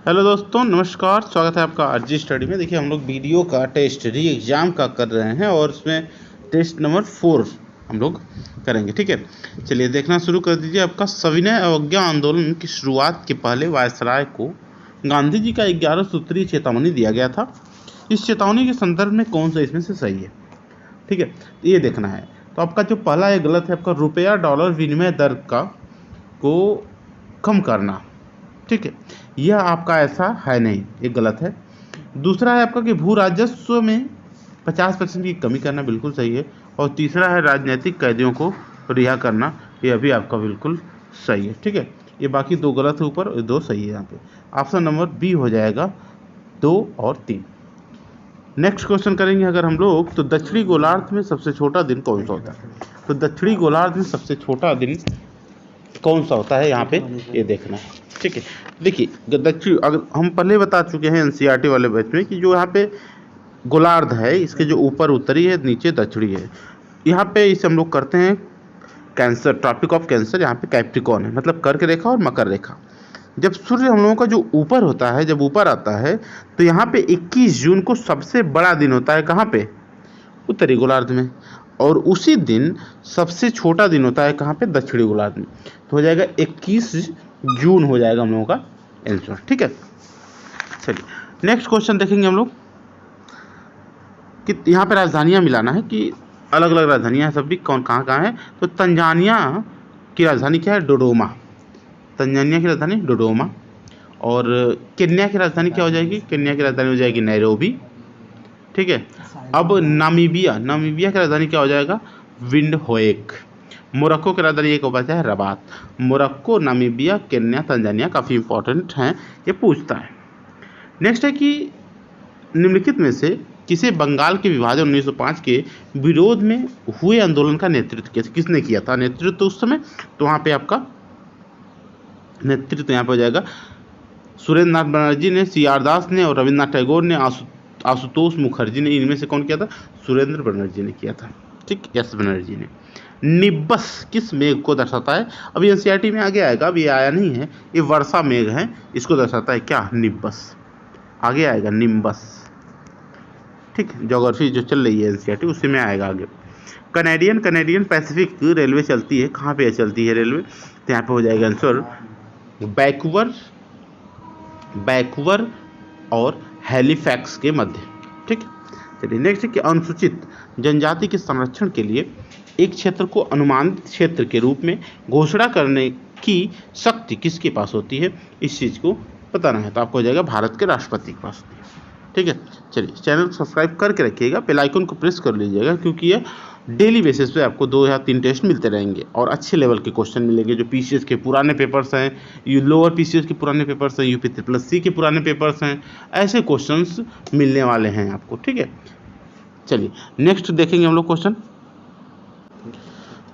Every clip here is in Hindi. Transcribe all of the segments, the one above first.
हेलो दोस्तों, नमस्कार। स्वागत है आपका आरजी स्टडी में। देखिए, हम लोग वीडियो का टेस्ट री एग्ज़ाम का कर रहे हैं और उसमें टेस्ट नंबर 4 हम लोग करेंगे। ठीक है, चलिए देखना शुरू कर दीजिए। आपका सविनय अवज्ञा आंदोलन की शुरुआत के पहले वायसराय को गांधी जी का 11 सूत्रीय चेतावनी दिया गया था। इस चेतावनी के संदर्भ में कौन सा इसमें से सही है? ठीक है, ये देखना है। तो आपका जो पहला ये गलत है, आपका रुपया डॉलर विनिमय दर को कम करना। ठीक है, यह आपका ऐसा है नहीं, ये गलत है। दूसरा है आपका कि भू राजस्व में 50% की कमी करना, बिल्कुल सही है। और तीसरा है राजनीतिक कैदियों को रिहा करना, यह भी आपका बिल्कुल सही है। ठीक है, ये बाकी दो गलत है ऊपर, दो सही है यहाँ पे। ऑप्शन नंबर बी हो जाएगा 2 और 3। नेक्स्ट क्वेश्चन करेंगे अगर हम लोग, तो दक्षिणी गोलार्ध में सबसे छोटा दिन कौन सा होता है? तो दक्षिणी गोलार्ध में सबसे छोटा दिन कौन सा होता है, यहाँ पे ये देखना है। ठीक है, देखिए दक्षिण, अगर हम पहले बता चुके हैं एनसीईआरटी वाले बैच में कि जो यहाँ पे गोलार्ध है, इसके जो ऊपर उत्तरी है, नीचे दक्षिणी है। यहाँ पे इसे हम लोग करते हैं कैंसर, ट्रॉपिक ऑफ कैंसर। यहाँ पे कैप्रिकॉन है, मतलब कर्क रेखा और मकर रेखा। जब सूर्य हम लोगों का जो ऊपर होता है, जब ऊपर आता है, तो यहाँ पे 21 जून को सबसे बड़ा दिन होता है। कहाँ पे? उत्तरी गोलार्ध में। और उसी दिन सबसे छोटा दिन होता है कहाँ पे? दक्षिणी गोलार्ध में। तो हो जाएगा 21 जून हो जाएगा हम लोगों का आंसर। ठीक है, चलिए नेक्स्ट क्वेश्चन देखेंगे हम लोग कि यहाँ पे राजधानियाँ मिलाना है कि अलग अलग राजधानियाँ सब भी कौन कहाँ कहाँ है। तो तंजानिया की राजधानी क्या है? डोडोमा। तंजानिया की राजधानी डोडोमा। और केन्या की राजधानी क्या हो जाएगी? केन्या की राजधानी हो जाएगी नैरोबी। ठीक है, अब नामीबिया की राजधानी क्या हो जाएगा? विंडहोएक। मोरक्को की राजधानी एक हो पाता है Rabat. Morocco, Namibia, Kenya, Tanzania काफ़ी इंपॉर्टेंट हैं, ये पूछता है। नेक्स्ट है कि निम्नलिखित में से किसे बंगाल के विभाजन 1905 के विरोध में हुए आंदोलन का नेतृत्व किसने किया था? नेतृत्व उस समय, तो वहाँ पे आपका नेतृत्व यहाँ पे हो जाएगा सुरेंद्र नाथ बनर्जी ने, सी.आर. दास ने और रविन्द्रनाथ टैगोर ने, आशुतोष मुखर्जी ने। इनमें से कौन किया था? सुरेंद्र बनर्जी ने किया था। ठीक, एस बनर्जी ने। निब्बस किस मेघ को दर्शाता है? अभी एनसीईआरटी में आगे आएगा, अभी आया नहीं है। ये वर्षा मेघ है, इसको दर्शाता है क्या? निब्बस। आगे आएगा निम्बस। ठीक, ज्योग्राफी जो चल रही है एनसीईआरटी, उसी में आएगा आगे। कनेडियन पैसिफिक रेलवे चलती है, कहाँ पे चलती है रेलवे? तो यहाँ पे हो जाएगा आंसर बैकवर और हैलिफैक्स के मध्य। ठीक, चलिए नेक्स्ट है कि अनुसूचित जनजाति के संरक्षण के लिए एक क्षेत्र को अनुमानित क्षेत्र के रूप में घोषणा करने की शक्ति किसके पास होती है? इस चीज़ को बताना है, तो आपको हो जाएगा भारत के राष्ट्रपति के पास। ठीक है, चलिए चैनल को सब्सक्राइब करके रखिएगा, बेल आइकन को प्रेस कर लीजिएगा, क्योंकि ये डेली बेसिस पे आपको 2 या 3 टेस्ट मिलते रहेंगे और अच्छे लेवल के क्वेश्चन मिलेंगे। जो पीसीएस के पुराने पेपर्स हैं, लोअर पीसीएस के पुराने पेपर्स हैं, यूपी प्लस सी के पुराने पेपर्स हैं, ऐसे क्वेश्चंस मिलने वाले हैं आपको। ठीक है, चलिए नेक्स्ट देखेंगे हम लोग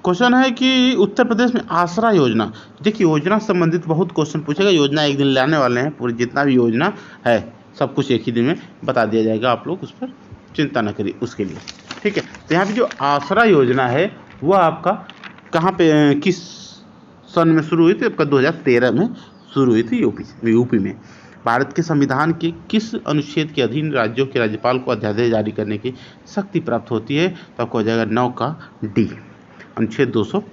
क्वेश्चन है कि उत्तर प्रदेश में आसरा योजना। देखिए, योजना संबंधित बहुत क्वेश्चन पूछेगा। योजना एक दिन लाने वाले हैं, पूरी जितना भी योजना है सब कुछ एक ही दिन में बता दिया जाएगा, आप लोग उस पर चिंता न करिए उसके लिए। ठीक है, तो यहाँ पे जो आसरा योजना है वो आपका कहाँ पे, किस सन में शुरू हुई थी? आपका 2013 में शुरू हुई थी, यूपी में। भारत के संविधान के किस अनुच्छेद के अधीन राज्यों के राज्यपाल को अध्यादेश जारी करने की शक्ति प्राप्त होती है? तो आपको हो जाएगा 9 का डी, अनुच्छेद 200।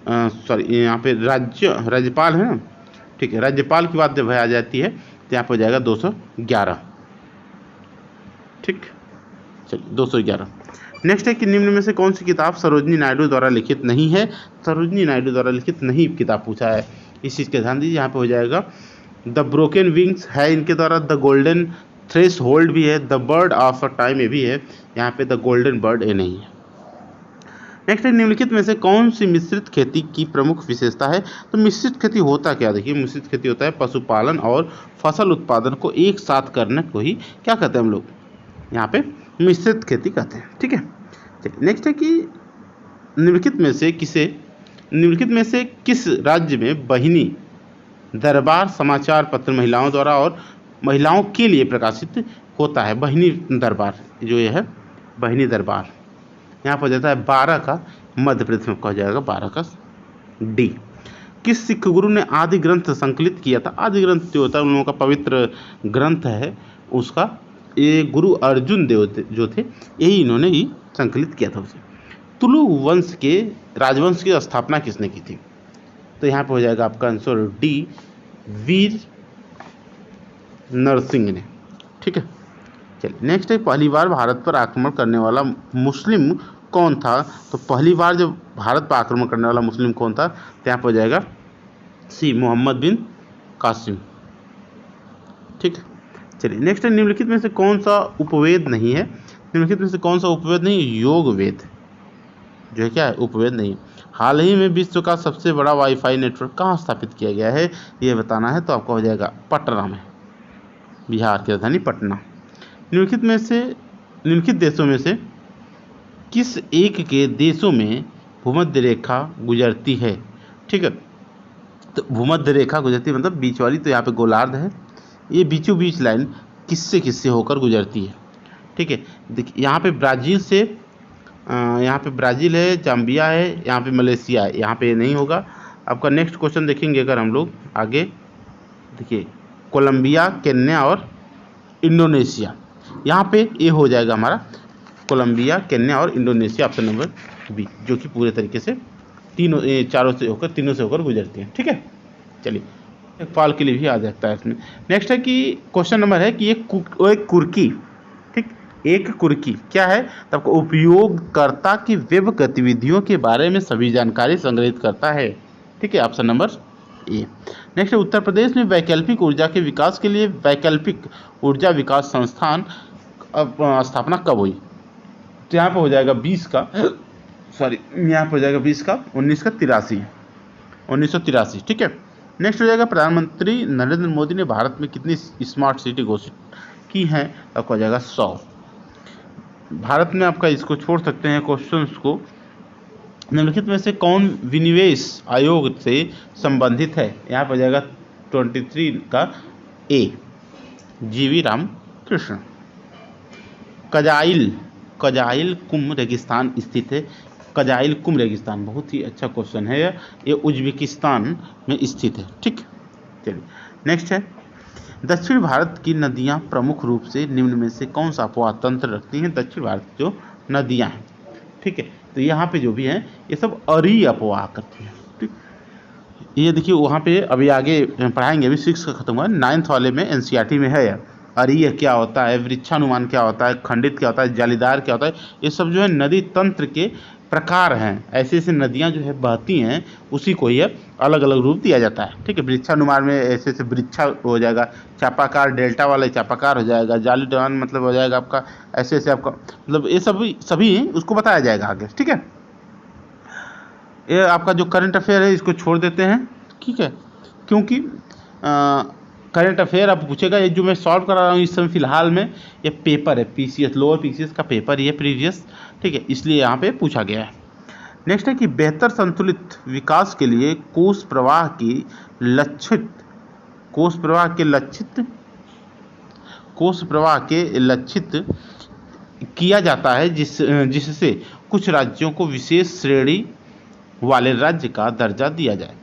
सॉरी, यहाँ पे राज्यपाल है ना। ठीक है, राज्यपाल की बात जब आ जाती है तो यहाँ पर हो जाएगा 211। ठीक, चलिए 211। नेक्स्ट है कि निम्न में से कौन सी किताब सरोजिनी नायडू द्वारा लिखित नहीं है? सरोजिनी नायडू द्वारा लिखित नहीं किताब पूछा है, इस चीज़ का ध्यान दीजिए। यहाँ पे हो जाएगा द ब्रोकन विंग्स है इनके द्वारा, द गोल्डन थ्रेश होल्ड भी है, the bird of a time ये भी है, यहाँ पे द गोल्डन बर्ड ये नहीं है। नेक्स्ट है निम्नलिखित में से कौन सी मिश्रित खेती की प्रमुख विशेषता है? तो मिश्रित खेती होता क्या? देखिए, मिश्रित खेती होता है पशुपालन और फसल उत्पादन को एक साथ करने को ही क्या कहते हैं हम लोग? यहाँ पे मिश्रित खेती कहते हैं। ठीक है, चलिए नेक्स्ट है कि निम्नलिखित में से किस राज्य में बहिनी दरबार समाचार पत्र महिलाओं द्वारा और महिलाओं के लिए प्रकाशित होता है? बहिनी दरबार जो ये है, बहिनी दरबार यहाँ पर जाता है 12 का, मध्य प्रदेश में कहा जाएगा 12 का डी। किस सिख गुरु ने आदि ग्रंथ संकलित किया था? आदि ग्रंथ जो होता है उन लोगों का पवित्र ग्रंथ है, उसका ये गुरु अर्जुन देव जो थे यही इन्होंने ही संकलित किया था उसे। तुलु वंश के राजवंश की स्थापना किसने की थी? तो यहाँ पे हो जाएगा आपका आंसर डी, वीर नरसिंह ने। ठीक है, चलिए नेक्स्ट है, पहली बार भारत पर आक्रमण करने वाला मुस्लिम कौन था? तो पहली बार जब भारत पर आक्रमण करने वाला मुस्लिम कौन था? तो यहाँ पर हो जाएगा सी, मोहम्मद बिन कासिम। ठीक है, चलिए नेक्स्ट है, निम्नलिखित में से कौन सा उपवेद नहीं है? निम्नलिखित में से कौन सा उपवेद नहीं है? योग वेद जो है क्या है? उपवेद नहीं। हाल ही में विश्व का सबसे बड़ा वाईफाई नेटवर्क कहाँ स्थापित किया गया है, ये बताना है। तो आपका हो जाएगा पटना में, बिहार की राजधानी पटना। निम्नलिखित देशों में से किस एक के देशों में भूमध्य रेखा गुजरती है? ठीक है, तो भूमध्य रेखा गुजरती है मतलब बीच वाली, तो यहाँ पे गोलार्ध है। ये बीचों बीच लाइन किससे किससे होकर गुजरती है? ठीक है, देखिए यहाँ पे ब्राज़ील से, यहाँ पे ब्राज़ील है, जाम्बिया है, यहाँ पे मलेशिया है, यहाँ पे नहीं होगा। आपका नेक्स्ट क्वेश्चन देखेंगे अगर हम लोग आगे, देखिए कोलंबिया, केन्या और इंडोनेशिया, यहाँ पे ये हो जाएगा हमारा कोलंबिया, केन्या और इंडोनेशिया, ऑप्शन नंबर बी, जो कि पूरे तरीके से तीनों से होकर गुजरती हैं। ठीक है, चलिए एक पाल के लिए भी आ जाता है इसमें। नेक्स्ट है कि क्वेश्चन नंबर है कि एक कुर्की, ठीक, एक कुर्की क्या है? तो आपको उपयोगकर्ता की वेब गतिविधियों के बारे में सभी जानकारी संग्रहित करता है। ठीक है, ऑप्शन नंबर ए। नेक्स्ट है, उत्तर प्रदेश में वैकल्पिक ऊर्जा के विकास के लिए वैकल्पिक ऊर्जा विकास संस्थान स्थापना कब हुई? तो यहाँ पे हो जाएगा 20 का, सॉरी यहाँ पे हो जाएगा 20 का 1983। ठीक है, नेक्स्ट हो जाएगा, प्रधानमंत्री नरेंद्र मोदी ने भारत में कितनी स्मार्ट सिटी घोषित की हैं? आपको हो जाएगा 100। भारत में आपका इसको छोड़ सकते हैं क्वेश्चंस को। निम्नलिखित में से कौन विनिवेश आयोग से संबंधित है? यहाँ पर हो जाएगा 23 का ए, जीवी रामकृष्ण। कजाइल कुम रेगिस्तान स्थित है। कजाइल कुम रेगिस्तान बहुत ही अच्छा क्वेश्चन है, ये उज्बेकिस्तान में स्थित है। ठीक, चलिए नेक्स्ट है, दक्षिण भारत की नदियां प्रमुख रूप से निम्न में से कौन सा अपवाह तंत्र रखती हैं? दक्षिण भारत की जो नदियां हैं, ठीक है, तो यहाँ पे जो भी हैं ये सब अरी अपवाह करती हैं। ठीक, ये देखिए वहाँ पे अभी आगे पढ़ाएंगे, अभी 6 का खत्म हुआ, 9th वाले में एनसीईआरटी में है। अरीय क्या होता है, वृक्षानुमान क्या होता है, खंडित क्या होता है, जालीदार क्या होता है, ये सब जो है नदी तंत्र के प्रकार हैं। ऐसे ऐसे नदियाँ जो है बहती हैं, उसी को ही अलग अलग रूप दिया जाता है। ठीक है, वृक्षानुमान में ऐसे ऐसे वृक्षा हो जाएगा, चापाकार डेल्टा वाला चापाकार हो जाएगा, जालीदार मतलब हो जाएगा आपका ऐसे ऐसे आपका मतलब ये सभी उसको बताया जाएगा आगे। ठीक है, ये आपका जो करंट अफेयर है इसको छोड़ देते हैं। ठीक है, क्योंकि करंट अफेयर आप पूछेगा, ये जो मैं सॉल्व करा रहा हूँ इस समय फिलहाल में ये पेपर है, पीसीएस लोअर पीसीएस का पेपर ये प्रीवियस, ठीक है, इसलिए यहाँ पे पूछा गया है। नेक्स्ट है कि बेहतर संतुलित विकास के लिए कोश प्रवाह के लक्षित किया जाता है, जिससे कुछ राज्यों को विशेष श्रेणी वाले राज्य का दर्जा दिया जाए।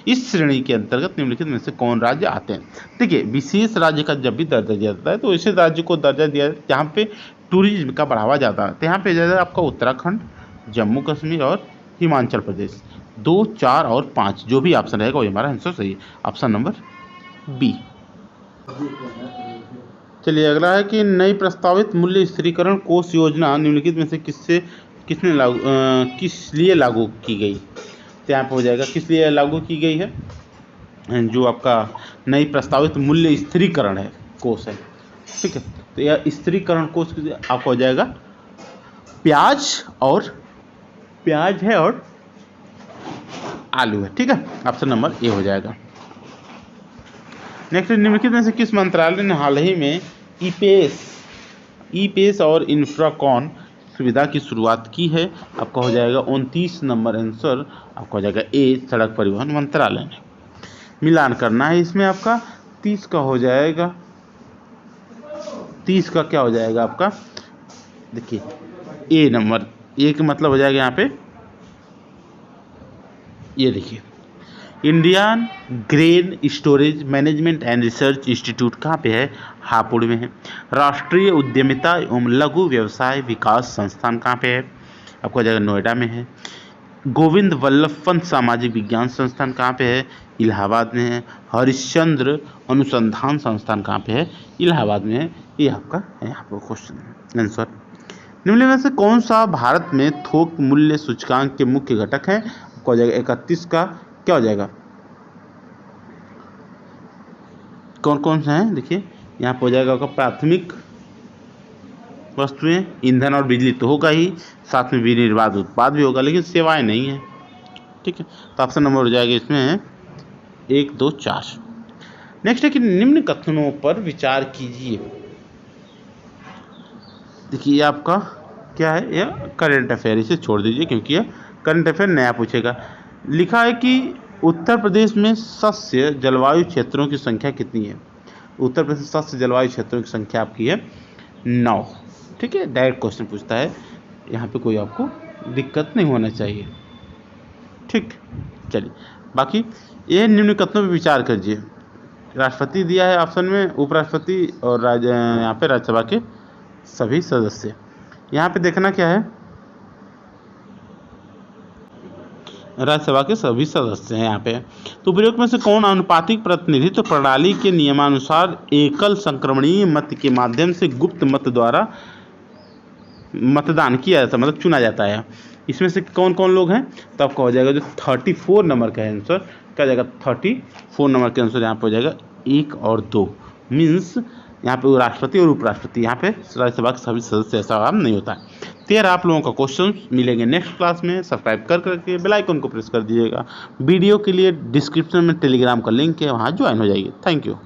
इस श्रेणी के अंतर्गत निम्नलिखित में से कौन राज्य आते हैं? देखिए, विशेष राज्य का जब भी दर्जा दिया जाता है तो ऐसे राज्य को दर्जा दिया जाता है जहाँ पे टूरिज्म का बढ़ावा ज़्यादा है। तो यहाँ पे ज़्यादा आपका उत्तराखंड, जम्मू कश्मीर और हिमाचल प्रदेश। 2, 4 और 5 जो भी ऑप्शन रहेगा वही हमारा आंसर सही है, ऑप्शन नंबर बी। चलिए अगला है कि नई प्रस्तावित मूल्य स्थिरीकरण कोष योजना निम्नलिखित में से किस लिए लागू की गई? तो यहाँ पे हो जाएगा किस लिए लागू की गई है? जो आपका नई प्रस्तावित मूल्य स्थिरीकरण है कोष है, ठीक है, तो यह स्थिरीकरण कोष आपको हो जाएगा प्याज है और आलू है। ठीक है, ऑप्शन नंबर ए हो जाएगा। नेक्स्ट, निम्नलिखित में से किस मंत्रालय ने हाल ही में ईपेस और इंफ्राकॉन सुविधा की शुरुआत की है? आपका हो जाएगा 29 नंबर आंसर, आपका हो जाएगा ए, सड़क परिवहन मंत्रालय ने। मिलान करना है इसमें आपका 30 का हो जाएगा, 30 का क्या हो जाएगा आपका, देखिए ए नंबर, ए का मतलब हो जाएगा यहाँ पे, ये देखिए Indian grain storage management and research institute कहाँ पे है? हापुड़ में है। राष्ट्रीय उद्यमिता एवं लघु व्यवसाय विकास संस्थान कहाँ पे है? आपको जगह नोएडा में है। गोविंद वल्लभ पंत सामाजिक विज्ञान संस्थान कहाँ पे है? इलाहाबाद में है। हरिश्चंद्र अनुसंधान संस्थान कहाँ पे है? इलाहाबाद में है। ये आपका है यहाँ पर क्वेश्चन आंसर। निम्नलिखित में से कौन सा भारत में थोक मूल्य सूचकांक के मुख्य घटक है? आपको हो जाएगा 31 का क्या हो जाएगा, कौन कौन सा है? देखिए यहाँ पर हो जाएगा आपका प्राथमिक वस्तुएं, ईंधन और बिजली तो होगा ही, साथ में विनिर्बाध उत्पाद भी होगा, लेकिन सेवाएं नहीं है। ठीक है, तो ऑप्शन नंबर हो जाएगा इसमें 1, 2, 4। नेक्स्ट है कि निम्न कथनों पर विचार कीजिए। देखिए आपका क्या है, यह करंट अफेयर, इसे छोड़ दीजिए क्योंकि यह करंट अफेयर नया पूछेगा। लिखा है कि उत्तर प्रदेश में सस्य जलवायु क्षेत्रों की संख्या कितनी है? उत्तर प्रदेश सस्य जलवायु क्षेत्रों की संख्या आपकी है 9। ठीक है, डायरेक्ट क्वेश्चन पूछता है, यहाँ पे कोई आपको दिक्कत नहीं होना चाहिए। ठीक, चलिए बाकी ये निम्न कथनों पर विचार कीजिए। राष्ट्रपति दिया है ऑप्शन में, उपराष्ट्रपति और यहाँ पे राज्यसभा के सभी सदस्य। यहाँ पे देखना क्या है, राज्यसभा के सभी सदस्य हैं यहाँ पे। तो उपरोक्त में से कौन आनुपातिक प्रतिनिधित्व प्रणाली के नियमानुसार एकल संक्रमणीय मत के माध्यम से गुप्त मत द्वारा मतदान किया जाता, मतलब चुना जाता है? इसमें से कौन कौन लोग हैं? तो आपका हो जाएगा जो 34 नंबर का आंसर क्या जाएगा, 34 नंबर के आंसर यहाँ पे हो जाएगा 1 और 2। मीन्स यहाँ पे राष्ट्रपति और उपराष्ट्रपति, यहाँ पे राज्यसभा के सभी सदस्य, ऐसा काम नहीं होता है। तो आप लोगों का क्वेश्चन मिलेंगे नेक्स्ट क्लास में। सब्सक्राइब कर करके बेल आइकन को प्रेस कर दीजिएगा। वीडियो के लिए डिस्क्रिप्शन में टेलीग्राम का लिंक है, वहाँ ज्वाइन हो जाइए। Thank you.